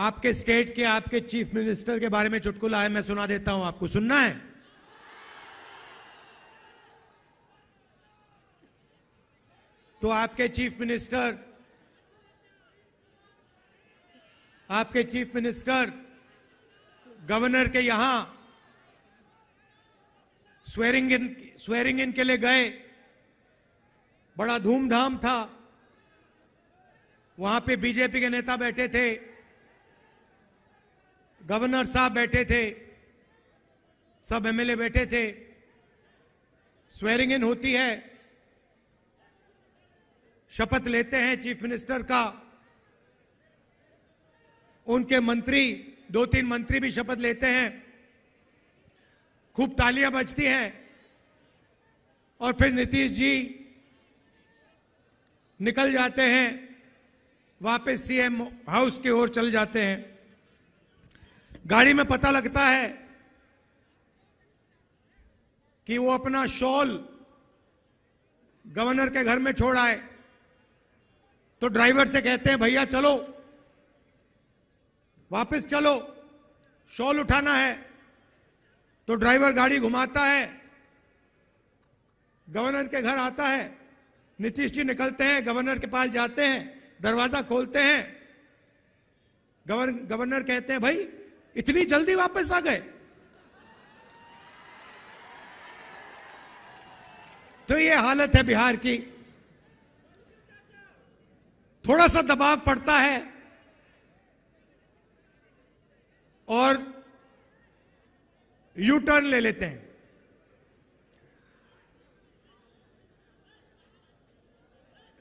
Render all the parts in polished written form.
आपके स्टेट के आपके चीफ मिनिस्टर के बारे में चुटकुला है, मैं सुना देता हूं आपको। सुनना है? तो आपके चीफ मिनिस्टर गवर्नर के यहां स्वेरिंग इन के लिए गए। बड़ा धूमधाम था। वहां पे बीजेपी के नेता बैठे थे, गवर्नर साहब बैठे थे, सब एमएलए बैठे थे। स्वेरिंग इन होती है, शपथ लेते हैं चीफ मिनिस्टर का। उनके मंत्री, 2-3 मंत्री भी शपथ लेते हैं। खूब तालियां बजती हैं और फिर नीतीश जी निकल जाते हैं, वापस सीएम हाउस की ओर चल जाते हैं। गाड़ी में पता लगता है कि वो अपना शॉल गवर्नर के घर में छोड़ आए। तो ड्राइवर से कहते हैं, भैया चलो, वापस चलो, शॉल उठाना है। तो ड्राइवर गाड़ी घुमाता है, गवर्नर के घर आता है। नीतीश जी निकलते हैं, गवर्नर के पास जाते हैं, दरवाजा खोलते हैं। गवर्नर कहते हैं, भाई इतनी जल्दी वापस आ गए? तो ये हालत है बिहार की। थोड़ा सा दबाव पड़ता है और यू टर्न ले लेते हैं।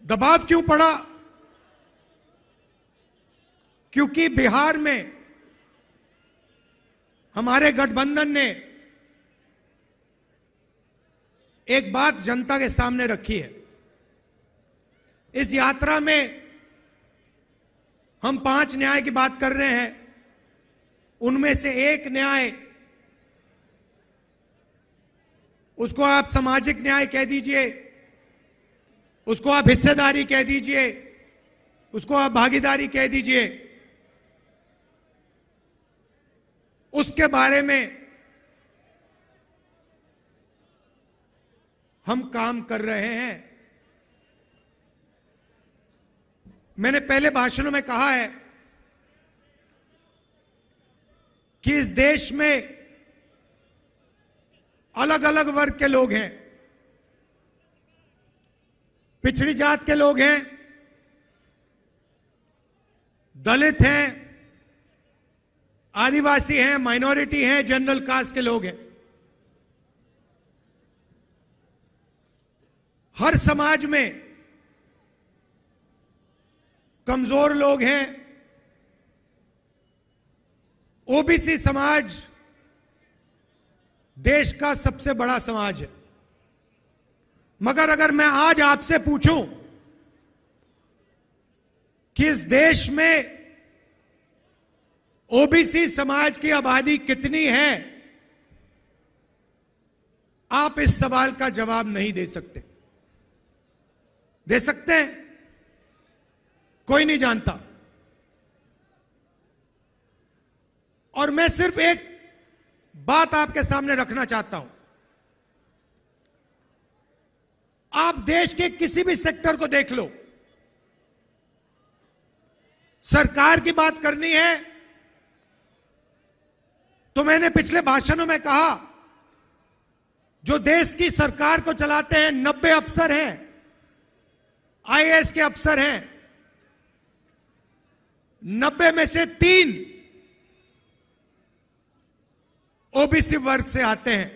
दबाव क्यों पड़ा? क्योंकि बिहार में हमारे गठबंधन ने एक बात जनता के सामने रखी है। इस यात्रा में हम 5 न्याय की बात कर रहे हैं। उनमें से एक न्याय, उसको आप सामाजिक न्याय कह दीजिए, उसको आप हिस्सेदारी कह दीजिए, उसको आप भागीदारी कह दीजिए, उसके बारे में हम काम कर रहे हैं। मैंने पहले भाषणों में कहा है कि इस देश में अलग अलग वर्ग के लोग हैं। पिछड़ी जात के लोग हैं, दलित हैं, आदिवासी हैं, माइनॉरिटी हैं, जनरल कास्ट के लोग हैं। हर समाज में कमजोर लोग हैं। ओबीसी समाज देश का सबसे बड़ा समाज है। मगर अगर मैं आज आपसे पूछूं कि इस देश में ओबीसी समाज की आबादी कितनी है, आप इस सवाल का जवाब नहीं दे सकते। दे सकते हैं? कोई नहीं जानता। और मैं सिर्फ एक बात आपके सामने रखना चाहता हूं। आप देश के किसी भी सेक्टर को देख लो, सरकार की बात करनी है तो मैंने पिछले भाषणों में कहा, जो देश की सरकार को चलाते हैं 90 अफसर हैं, आईएएस के अफसर हैं। 90 में से 3 ओबीसी वर्ग से आते हैं।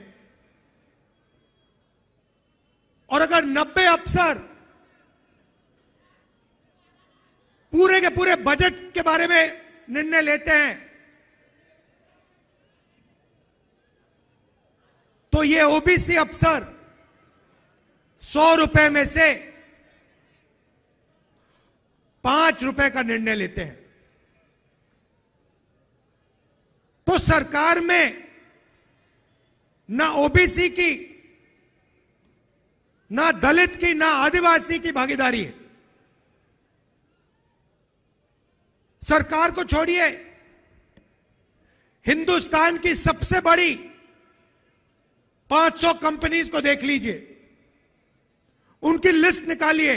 और अगर 90 अफसर पूरे के पूरे बजट के बारे में निर्णय लेते हैं तो ये ओबीसी अफसर 100 रुपए में से 5 रुपए का निर्णय लेते हैं। तो सरकार में ना ओबीसी की, ना दलित की, ना आदिवासी की भागीदारी है। सरकार को छोड़िए, हिंदुस्तान की सबसे बड़ी 500 कंपनीज को देख लीजिए, उनकी लिस्ट निकालिए,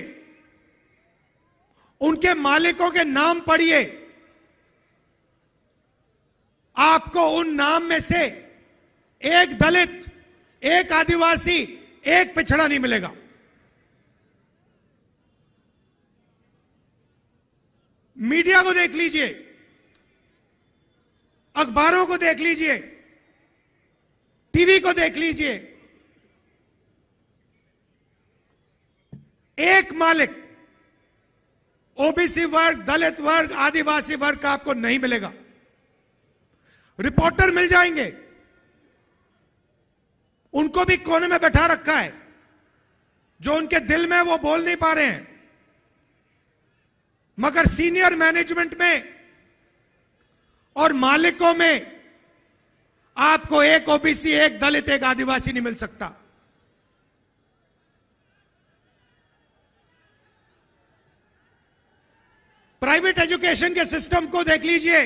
उनके मालिकों के नाम पढ़िए, आपको उन नाम में से एक दलित, एक आदिवासी, एक पिछड़ा नहीं मिलेगा। मीडिया को देख लीजिए, अखबारों को देख लीजिए, टीवी को देख लीजिए, एक मालिक ओबीसी वर्ग, दलित वर्ग, आदिवासी वर्ग का आपको नहीं मिलेगा। रिपोर्टर मिल जाएंगे, उनको भी कोने में बैठा रखा है, जो उनके दिल में वो बोल नहीं पा रहे हैं, मगर सीनियर मैनेजमेंट में और मालिकों में आपको एक ओबीसी, एक दलित, एक आदिवासी नहीं मिल सकता। प्राइवेट एजुकेशन के सिस्टम को देख लीजिए,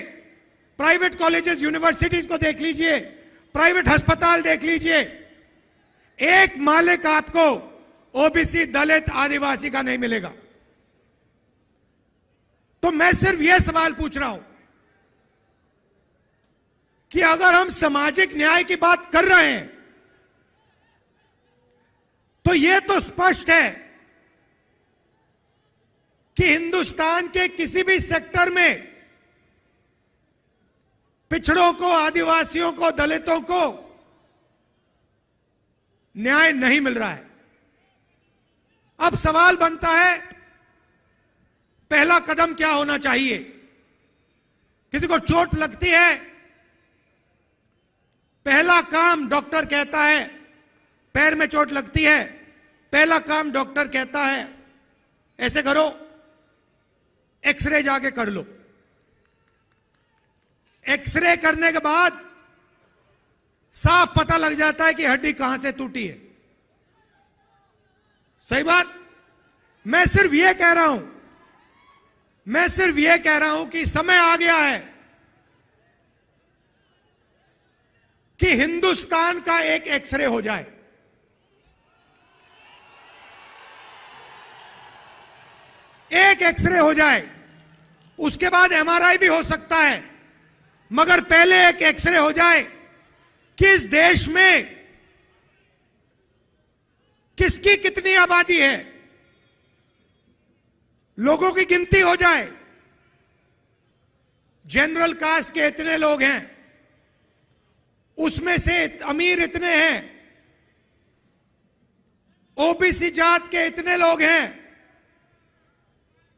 प्राइवेट कॉलेजेस, यूनिवर्सिटीज को देख लीजिए, प्राइवेट अस्पताल देख लीजिए, एक मालिक आपको ओबीसी, दलित, आदिवासी का नहीं मिलेगा। तो मैं सिर्फ यह सवाल पूछ रहा हूं कि अगर हम सामाजिक न्याय की बात कर रहे हैं तो यह तो स्पष्ट है कि हिंदुस्तान के किसी भी सेक्टर में पिछड़ों को, आदिवासियों को, दलितों को न्याय नहीं मिल रहा है। अब सवाल बनता है, पहला कदम क्या होना चाहिए? किसी को चोट लगती है, पहला काम डॉक्टर कहता है, पैर में चोट लगती है, पहला काम डॉक्टर कहता है ऐसे करो, एक्सरे जाके कर लो। एक्सरे करने के बाद साफ पता लग जाता है कि हड्डी कहां से टूटी है। सही बात? मैं सिर्फ यह कह रहा हूं, कि समय आ गया है कि हिंदुस्तान का एक एक्सरे हो जाए। एक एक्सरे हो जाए, उसके बाद एमआरआई भी हो सकता है, मगर पहले एक एक्सरे हो जाए कि इस देश में किसकी कितनी आबादी है, लोगों की गिनती हो जाए। जनरल कास्ट के इतने लोग हैं, उसमें से अमीर इतने हैं, ओबीसी जात के इतने लोग हैं,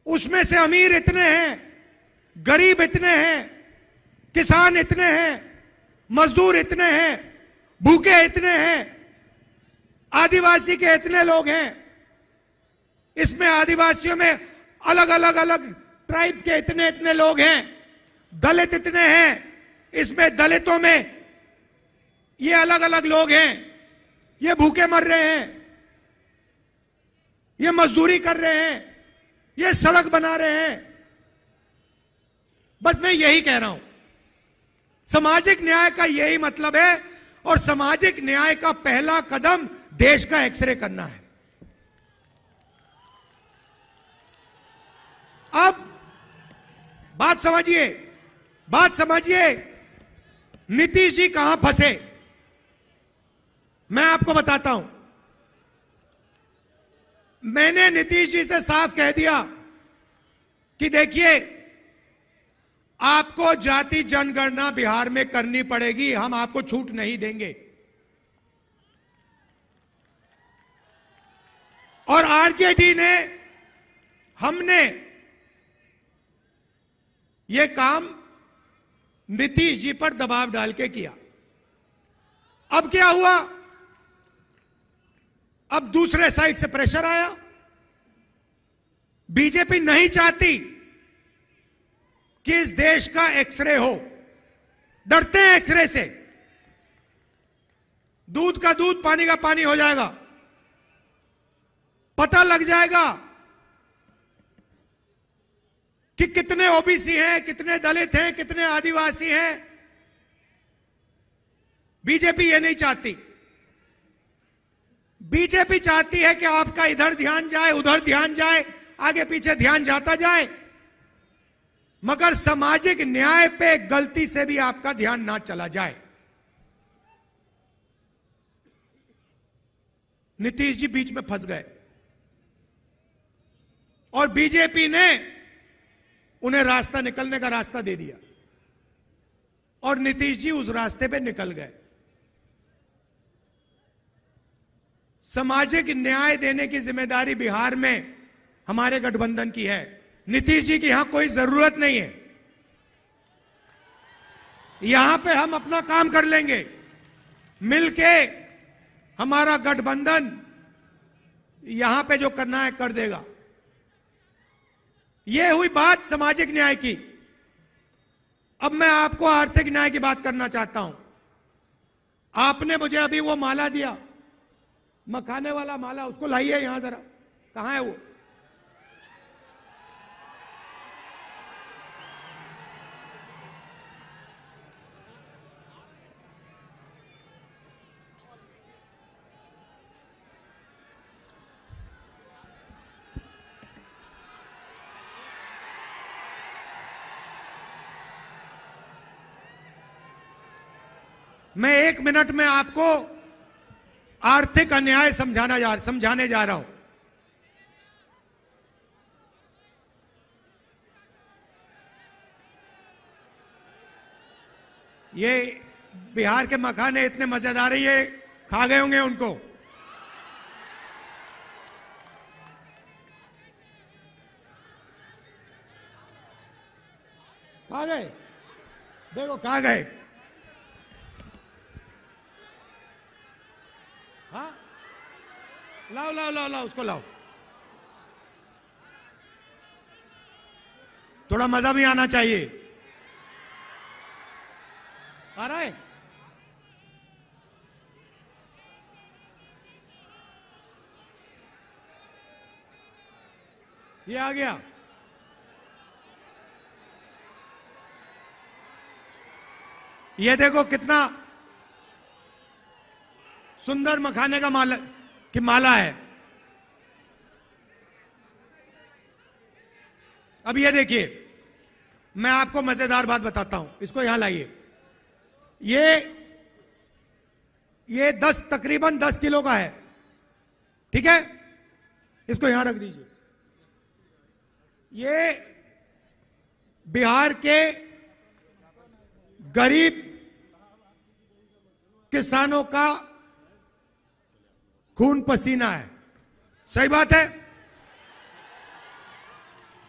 उसमें से अमीर इतने हैं, गरीब इतने हैं, किसान इतने हैं, मजदूर इतने हैं, भूखे इतने हैं, आदिवासी के इतने लोग हैं, इसमें आदिवासियों में अलग अलग ट्राइब्स के इतने इतने लोग हैं, दलित इतने हैं, इसमें दलितों में ये अलग अलग लोग हैं, ये भूखे मर रहे हैं, ये मजदूरी कर रहे हैं, ये सड़क बना रहे हैं। बस मैं यही कह रहा हूं, सामाजिक न्याय का यही मतलब है, और सामाजिक न्याय का पहला कदम देश का एक्सरे करना है। अब बात समझिए, नीतीश जी कहां फंसे, मैं आपको बताता हूं। मैंने नीतीश जी से साफ कह दिया कि देखिए, आपको जाति जनगणना बिहार में करनी पड़ेगी, हम आपको छूट नहीं देंगे। और आरजेडी ने, हमने यह काम नीतीश जी पर दबाव डाल के किया। अब क्या हुआ? अब दूसरे साइड से प्रेशर आया। बीजेपी नहीं चाहती कि इस देश का एक्सरे हो, डरते हैं एक्सरे से। दूध का दूध, पानी का पानी हो जाएगा, पता लग जाएगा कि कितने ओबीसी हैं, कितने दलित हैं, कितने आदिवासी हैं, बीजेपी ये नहीं चाहती। बीजेपी चाहती है कि आपका इधर ध्यान जाए, उधर ध्यान जाए, आगे पीछे ध्यान जाता जाए, मगर सामाजिक न्याय पे गलती से भी आपका ध्यान ना चला जाए। नीतीश जी बीच में फंस गए और बीजेपी ने उन्हें रास्ता निकलने का रास्ता दे दिया और नीतीश जी उस रास्ते पे निकल गए। सामाजिक न्याय देने की जिम्मेदारी बिहार में हमारे गठबंधन की है। नीतीश जी की यहां कोई जरूरत नहीं है। यहां पे हम अपना काम कर लेंगे मिलके। हमारा गठबंधन यहां पे जो करना है कर देगा। यह हुई बात सामाजिक न्याय की। अब मैं आपको आर्थिक न्याय की बात करना चाहता हूं। आपने मुझे अभी वो माला दिया, मखाने वाला माला, उसको लाइए यहां जरा। कहां है वो? मैं 1 मिनट में आपको आर्थिक अन्याय समझाने जा रहा हूं। ये बिहार के मखाने इतने मजेदार है, ये खा गए होंगे उनको। खा गए, देखो खा गए। हाँ, लाओ लाओ लाओ लाओ, उसको लाओ। थोड़ा मजा भी आना चाहिए। आ रहा है? ये आ गया। ये देखो कितना सुंदर मखाने का माला है। अब ये देखिए, मैं आपको मजेदार बात बताता हूं। इसको यहां लाइए। ये तकरीबन 10 किलो का है, ठीक है? इसको यहां रख दीजिए। ये बिहार के गरीब किसानों का खून पसीना है। सही बात है।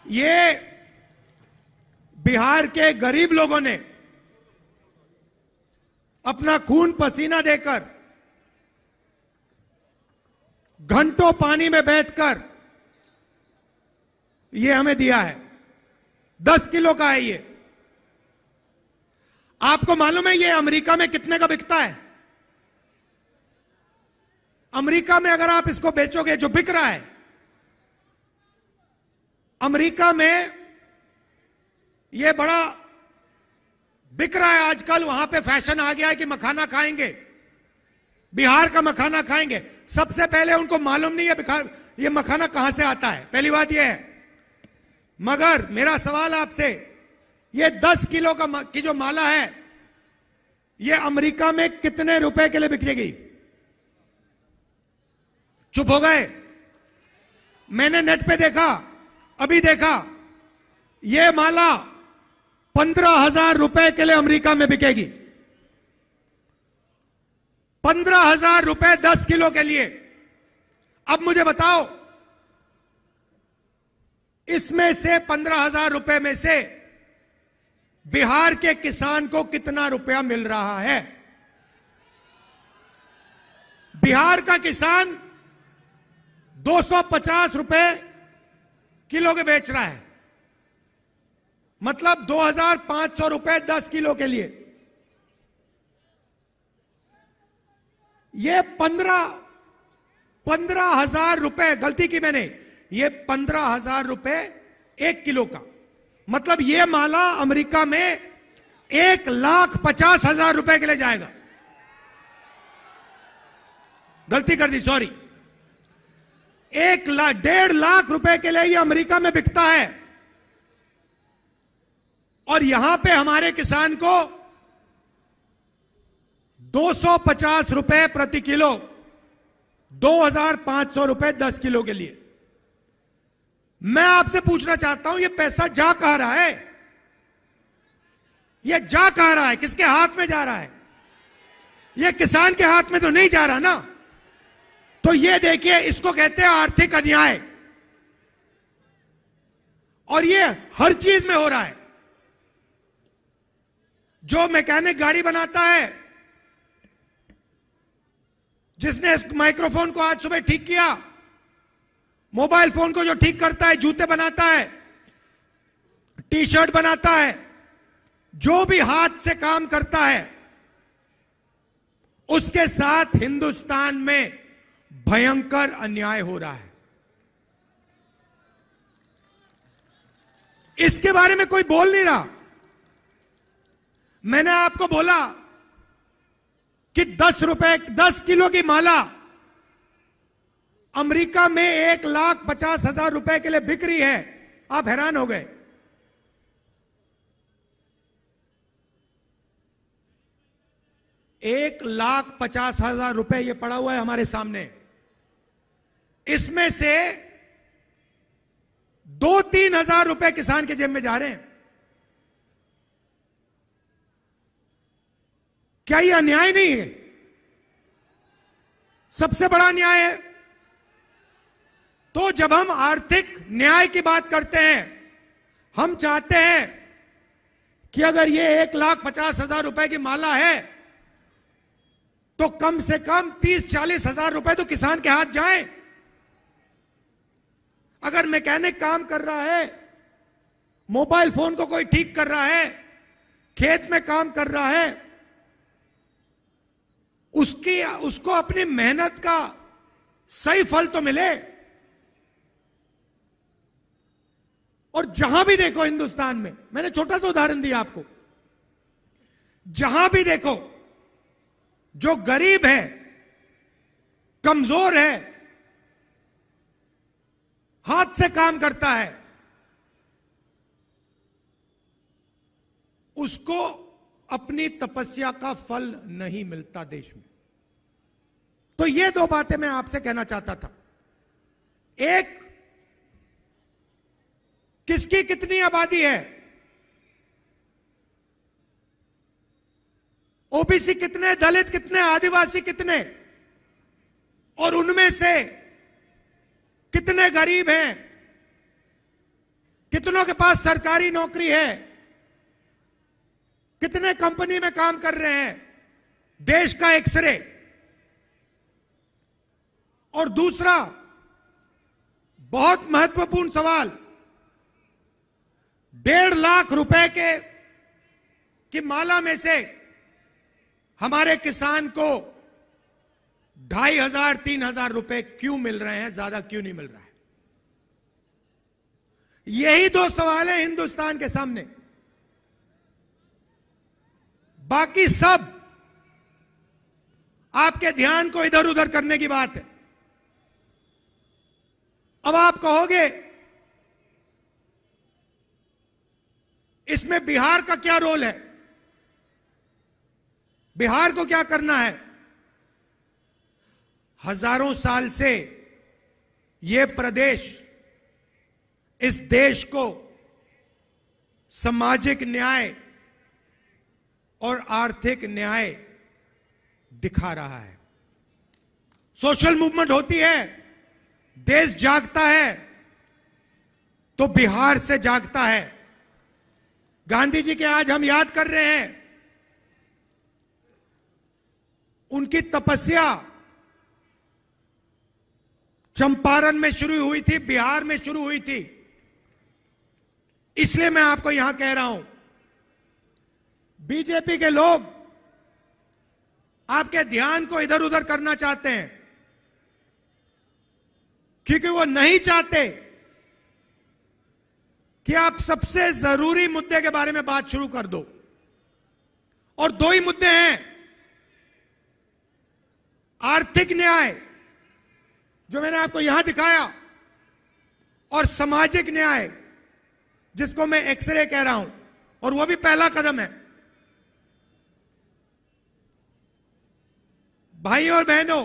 ये बिहार के गरीब लोगों ने अपना खून पसीना देकर, घंटों पानी में बैठकर ये हमें दिया है। 10 किलो का है ये। आपको मालूम है ये अमेरिका में कितने का बिकता है? अमेरिका में अगर आप इसको बेचोगे, जो बिक रहा है अमेरिका में, ये बड़ा बिक रहा है आजकल। वहां पे फैशन आ गया है कि मखाना खाएंगे, बिहार का मखाना खाएंगे। सबसे पहले उनको मालूम नहीं है ये मखाना कहां से आता है, पहली बात ये है। मगर मेरा सवाल आपसे, ये 10 किलो की जो माला है, ये अमेरिका में कितने रुपए के लिए बिकेगी? चुप हो गए। मैंने नेट पे देखा, अभी देखा, ये माला 15,000 रुपए के लिए अमेरिका में बिकेगी। 15,000 रुपए 10 किलो के लिए। अब मुझे बताओ, इसमें से 15,000 रुपए में से बिहार के किसान को कितना रुपया मिल रहा है? बिहार का किसान 250 रुपए किलो के बेच रहा है, मतलब 2,500 रुपए 10 किलो के लिए। ये 15,000 रुपए, गलती की मैंने, ये 15,000 रुपए 1 किलो का, मतलब ये माला अमेरिका में 1,50,000 रुपए के लिए जाएगा। गलती कर दी, सॉरी। 1.5 लाख रुपए के लिए ये अमेरिका में बिकता है और यहां पे हमारे किसान को 250 रुपए प्रति किलो, 2,500 रुपए 10 किलो के लिए। मैं आपसे पूछना चाहता हूं, ये पैसा जा कहां रहा है? ये जा कहां रहा है? किसके हाथ में जा रहा है? ये किसान के हाथ में तो नहीं जा रहा ना। तो ये देखिए, इसको कहते हैं आर्थिक अन्याय, और ये हर चीज में हो रहा है। जो मैकेनिक गाड़ी बनाता है, जिसने इस माइक्रोफोन को आज सुबह ठीक किया, मोबाइल फोन को जो ठीक करता है, जूते बनाता है, टी शर्ट बनाता है, जो भी हाथ से काम करता है, उसके साथ हिंदुस्तान में भयंकर अन्याय हो रहा है। इसके बारे में कोई बोल नहीं रहा। मैंने आपको बोला कि 10 किलो की माला अमेरिका में 1,50,000 रुपए के लिए बिक रही है। आप हैरान हो गए। $1,50,000 ये पड़ा हुआ है हमारे सामने। इसमें से 2-3 हजार रुपए किसान के जेब में जा रहे हैं। क्या ये अन्याय नहीं है? सबसे बड़ा अन्याय है। तो जब हम आर्थिक न्याय की बात करते हैं, हम चाहते हैं कि अगर ये 1,50,000 रुपए की माला है, तो कम से कम 30-40 हजार रुपए तो किसान के हाथ जाएं। अगर मैकेनिक काम कर रहा है, मोबाइल फोन को कोई ठीक कर रहा है, खेत में काम कर रहा है, उसको अपनी मेहनत का सही फल तो मिले। और जहां भी देखो हिंदुस्तान में, मैंने छोटा सा उदाहरण दिया आपको, जहां भी देखो जो गरीब है, कमजोर है, हाथ से काम करता है, उसको अपनी तपस्या का फल नहीं मिलता देश में। तो ये 2 बातें मैं आपसे कहना चाहता था। एक, किसकी कितनी आबादी है, ओबीसी कितने, दलित कितने, आदिवासी कितने, और उनमें से कितने गरीब हैं, कितनों के पास सरकारी नौकरी है, कितने कंपनी में काम कर रहे हैं, देश का एक्सरे। और दूसरा बहुत महत्वपूर्ण सवाल, 1.5 लाख रुपए की माला में से हमारे किसान को 2,500-3,000 रुपए क्यों मिल रहे हैं, ज्यादा क्यों नहीं मिल रहा है? यही 2 सवाल हैं हिंदुस्तान के सामने। बाकी सब आपके ध्यान को इधर उधर करने की बात है। अब आप कहोगे इसमें बिहार का क्या रोल है, बिहार को क्या करना है? हजारों साल से यह प्रदेश इस देश को सामाजिक न्याय और आर्थिक न्याय दिखा रहा है। सोशल मूवमेंट होती है, देश जागता है, तो बिहार से जागता है। गांधी जी के आज हम याद कर रहे हैं, उनकी तपस्या चंपारण में शुरू हुई थी, बिहार में शुरू हुई थी। इसलिए मैं आपको यहां कह रहा हूं, बीजेपी के लोग आपके ध्यान को इधर उधर करना चाहते हैं, क्योंकि वो नहीं चाहते कि आप सबसे जरूरी मुद्दे के बारे में बात शुरू कर दो। और 2 ही मुद्दे हैं। आर्थिक न्याय जो मैंने आपको यहां दिखाया और सामाजिक न्याय जिसको मैं एक्सरे कह रहा हूं, और वो भी पहला कदम है। भाई और बहनों,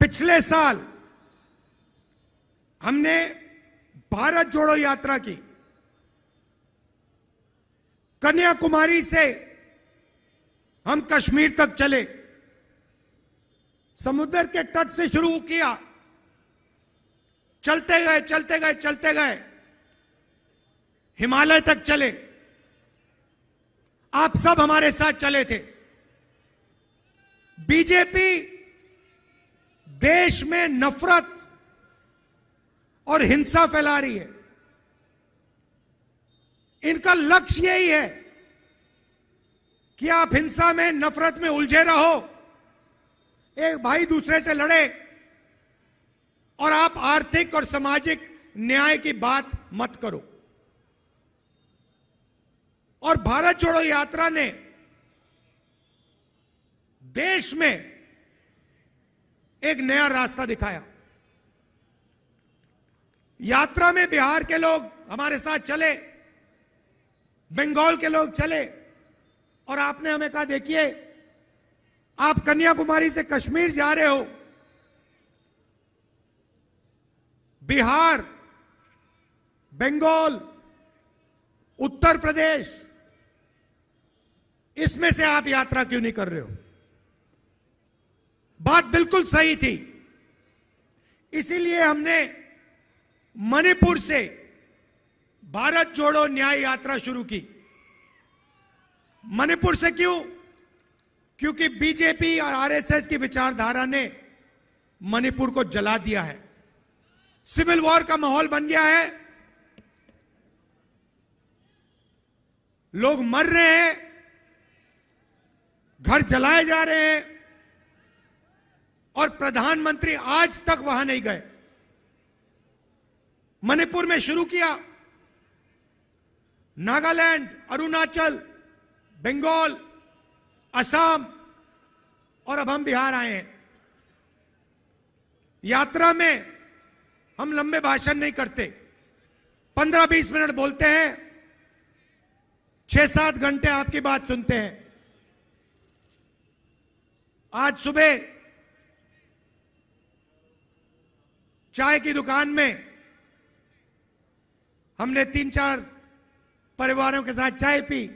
पिछले साल हमने भारत जोड़ो यात्रा की। कन्याकुमारी से हम कश्मीर तक चले, समुद्र के तट से शुरू किया, चलते गए चलते गए चलते गए हिमालय तक चले। आप सब हमारे साथ चले थे। बीजेपी देश में नफरत और हिंसा फैला रही है। इनका लक्ष्य यही है कि आप हिंसा में, नफरत में उलझे रहो, एक भाई दूसरे से लड़े, और आप आर्थिक और सामाजिक न्याय की बात मत करो। और भारत जोड़ो यात्रा ने देश में एक नया रास्ता दिखाया। यात्रा में बिहार के लोग हमारे साथ चले, बंगाल के लोग चले, और आपने हमें कहा देखिए आप कन्याकुमारी से कश्मीर जा रहे हो, बिहार, बंगाल, उत्तर प्रदेश, इसमें से आप यात्रा क्यों नहीं कर रहे हो? बात बिल्कुल सही थी। इसीलिए हमने मणिपुर से भारत जोड़ो न्याय यात्रा शुरू की। मणिपुर से क्यों? क्योंकि बीजेपी और आरएसएस की विचारधारा ने मणिपुर को जला दिया है। सिविल वॉर का माहौल बन गया है, लोग मर रहे हैं, घर जलाए जा रहे हैं, और प्रधानमंत्री आज तक वहां नहीं गए। मणिपुर में शुरू किया, नागालैंड, अरुणाचल, बंगाल, असम, और अब हम बिहार आए हैं। यात्रा में हम लंबे भाषण नहीं करते, 15-20 मिनट बोलते हैं, 6-7 घंटे आपकी बात सुनते हैं। आज सुबह चाय की दुकान में हमने 3-4 परिवारों के साथ चाय पी,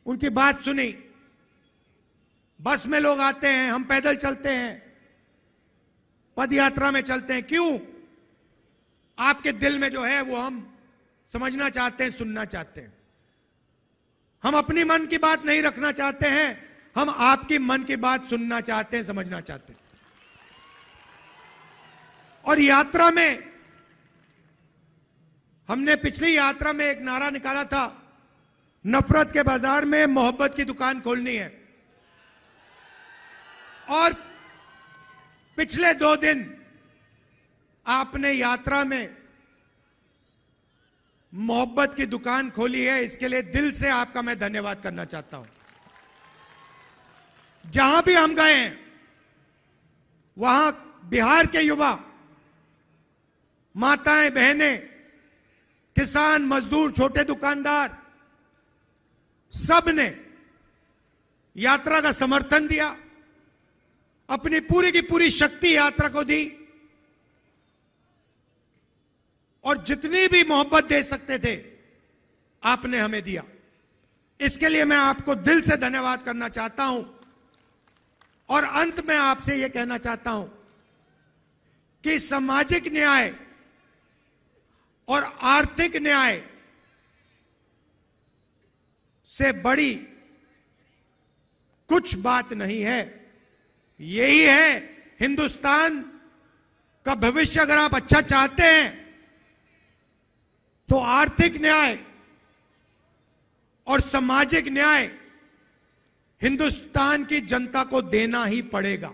उनकी बात सुनी। बस में लोग आते हैं, हम पैदल चलते हैं, पद यात्रा में चलते हैं। क्यों? आपके दिल में जो है वो हम समझना चाहते हैं, सुनना चाहते हैं। हम अपनी मन की बात नहीं रखना चाहते हैं, हम आपकी मन की बात सुनना चाहते हैं, समझना चाहते हैं। और यात्रा में हमने पिछली यात्रा में एक नारा निकाला था, नफरत के बाजार में मोहब्बत की दुकान खोलनी है। और पिछले 2 दिन आपने यात्रा में मोहब्बत की दुकान खोली है, इसके लिए दिल से आपका मैं धन्यवाद करना चाहता हूं। जहां भी हम गए हैं वहां बिहार के युवा, माताएं, बहनें, किसान, मजदूर, छोटे दुकानदार, सब ने यात्रा का समर्थन दिया, अपनी पूरी की पूरी शक्ति यात्रा को दी, और जितनी भी मोहब्बत दे सकते थे आपने हमें दिया। इसके लिए मैं आपको दिल से धन्यवाद करना चाहता हूं। और अंत में आपसे यह कहना चाहता हूं कि सामाजिक न्याय और आर्थिक न्याय से बड़ी कुछ बात नहीं है। यही है हिंदुस्तान का भविष्य। अगर आप अच्छा चाहते हैं तो आर्थिक न्याय और सामाजिक न्याय हिंदुस्तान की जनता को देना ही पड़ेगा।